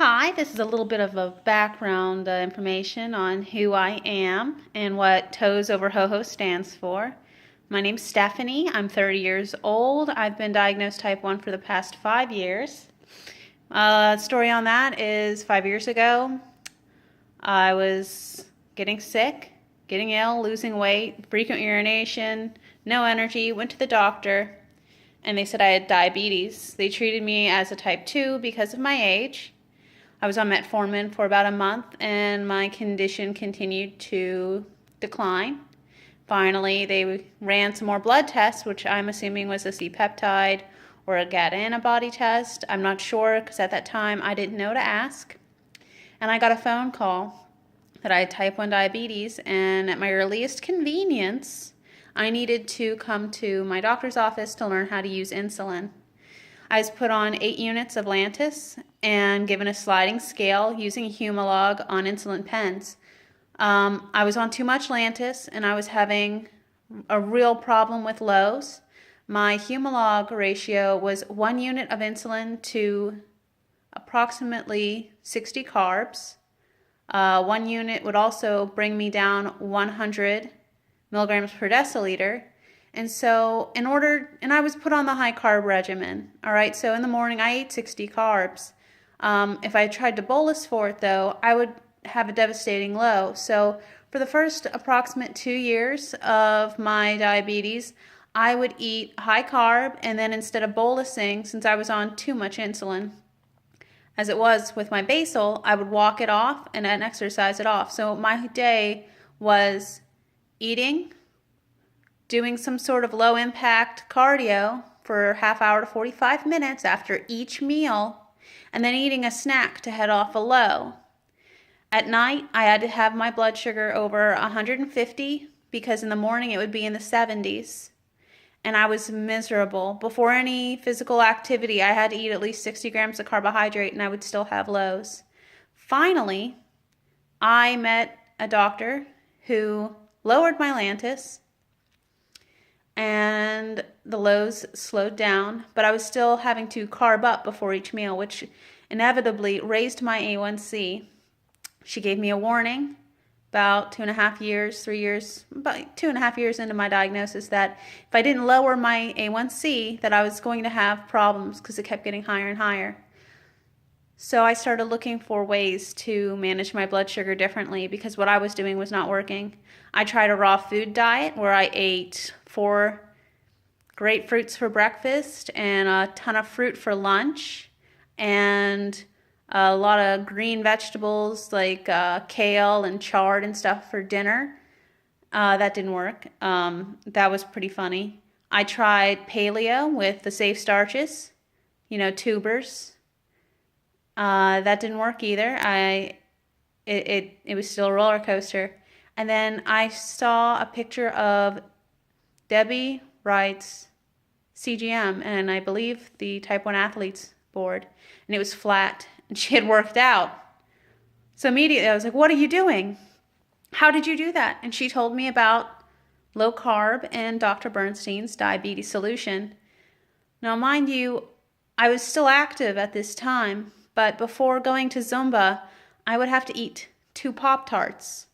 Hi, this is a little bit of a background information on who I am and what Toes Over Ho-Ho stands for. My name's Stephanie. I'm 30 years old. I've been diagnosed type 1 for the past 5 years. Story on that is 5 years ago, I was getting sick, getting ill, losing weight, frequent urination, no energy, went to the doctor, and they said I had diabetes. They treated me as a type 2 because of my age. I was on metformin for about a month and my condition continued to decline. Finally, they ran some more blood tests, which I'm assuming was a C-peptide or a GAD antibody test. I'm not sure because at that time I didn't know to ask. And I got a phone call that I had type 1 diabetes, and at my earliest convenience, I needed to come to my doctor's office to learn how to use insulin. I was put on 8 units of Lantus and given a sliding scale using Humalog on insulin pens. I was on too much Lantus and I was having a real problem with lows. My Humalog ratio was 1 unit of insulin to approximately 60 carbs. 1 unit would also bring me down 100 milligrams per deciliter. And so I was put on the high carb regimen. All right, so in the morning I ate 60 carbs. If I tried to bolus for it though, I would have a devastating low. So for the first approximate 2 years of my diabetes, I would eat high carb, and then instead of bolusing, since I was on too much insulin, as it was with my basal, I would walk it off and then exercise it off. So my day was eating, doing some sort of low impact cardio for half hour to 45 minutes after each meal, and then eating a snack to head off a low. At night, I had to have my blood sugar over 150 because in the morning it would be in the 70s. And I was miserable. Before any physical activity, I had to eat at least 60 grams of carbohydrate and I would still have lows. Finally, I met a doctor who lowered my Lantus and the lows slowed down, but I was still having to carb up before each meal, which inevitably raised my A1C. She gave me a warning about 2.5 years, 3 years, about 2.5 years into my diagnosis, that if I didn't lower my A1C, that I was going to have problems because it kept getting higher and higher. So I started looking for ways to manage my blood sugar differently because what I was doing was not working. I tried a raw food diet where I ate 4 grapefruits for breakfast and a ton of fruit for lunch and a lot of green vegetables like kale and chard and stuff for dinner. That didn't work. That was pretty funny. I tried paleo with the safe starches, tubers. That didn't work either. It was still a roller coaster. And then I saw a picture of Debbie Wright's CGM, and I believe the Type 1 Athletes board, and it was flat, and she had worked out. So immediately I was like, what are you doing? How did you do that? And she told me about low carb and Dr. Bernstein's diabetes solution. Now, mind you, I was still active at this time, but before going to Zumba, I would have to eat 2 Pop-Tarts.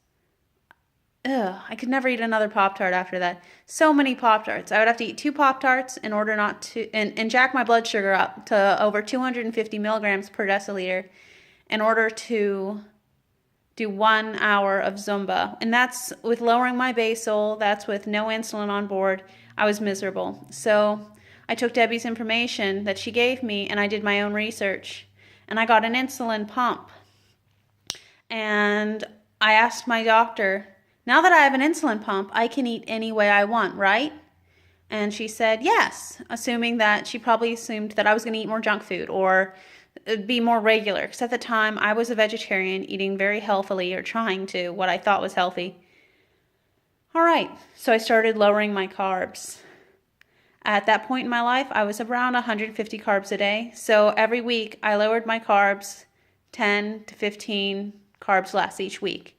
I could never eat another Pop-Tart after that. So many Pop-Tarts. I would have to eat 2 Pop-Tarts in order not to, and jack my blood sugar up to over 250 milligrams per deciliter in order to do 1 hour of Zumba. And that's with lowering my basal, that's with no insulin on board. I was miserable. So I took Debbie's information that she gave me and I did my own research. And I got an insulin pump. And I asked my doctor, now that I have an insulin pump, I can eat any way I want, right? And she said yes, assuming that she probably assumed that I was going to eat more junk food or be more regular. Because at the time, I was a vegetarian, eating very healthily, or trying to, what I thought was healthy. All right, so I started lowering my carbs. At that point in my life, I was around 150 carbs a day. So every week, I lowered my carbs 10 to 15 carbs less each week.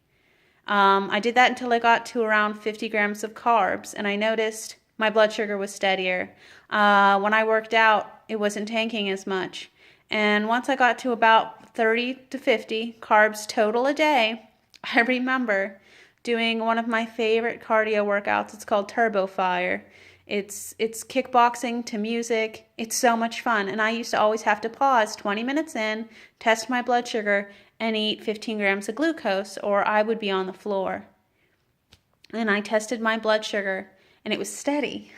I did that until I got to around 50 grams of carbs, and I noticed my blood sugar was steadier. When I worked out, it wasn't tanking as much. And once I got to about 30 to 50 carbs total a day, I remember doing one of my favorite cardio workouts. It's called Turbo Fire. It's kickboxing to music. It's so much fun. And I used to always have to pause 20 minutes in, test my blood sugar, and eat 15 grams of glucose, or I would be on the floor. And I tested my blood sugar, and it was steady.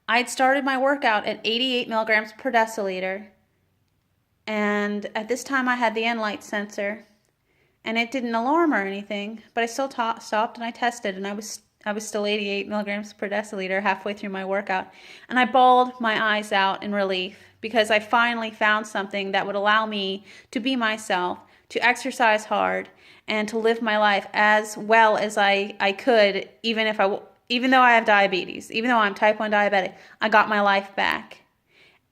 I'd started my workout at 88 milligrams per deciliter, and at this time I had the N-Light sensor, and it didn't alarm or anything, but I still stopped and I tested, and I was still 88 milligrams per deciliter halfway through my workout, and I bawled my eyes out in relief because I finally found something that would allow me to be myself, to exercise hard, and to live my life as well as I could, even though I have diabetes, even though I'm type 1 diabetic. I got my life back.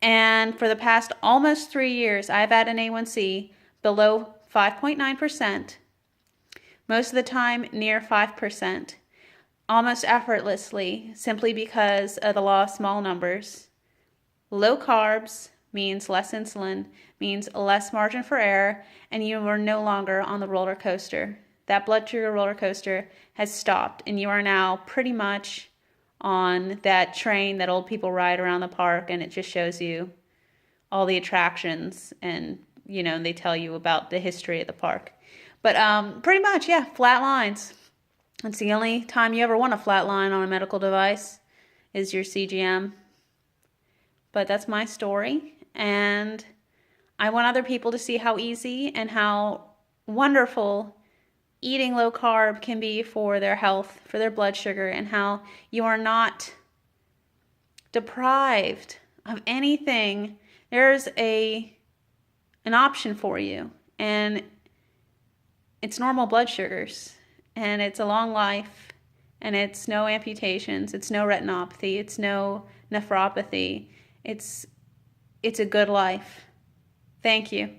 And for the past almost 3 years, I've had an A1C below 5.9%, most of the time near 5%, almost effortlessly, simply because of the law of small numbers. Low carbs means less insulin, means less margin for error, and you are no longer on the roller coaster. That blood sugar roller coaster has stopped, and you are now pretty much on that train that old people ride around the park, and it just shows you all the attractions, and they tell you about the history of the park. But pretty much, yeah, flat lines. It's the only time you ever want a flat line on a medical device is your CGM. But that's my story, and I want other people to see how easy and how wonderful eating low carb can be for their health, for their blood sugar, and how you are not deprived of anything. There's an option for you, and it's normal blood sugars, and it's a long life, and it's no amputations, it's no retinopathy, it's no nephropathy. It's a good life. Thank you.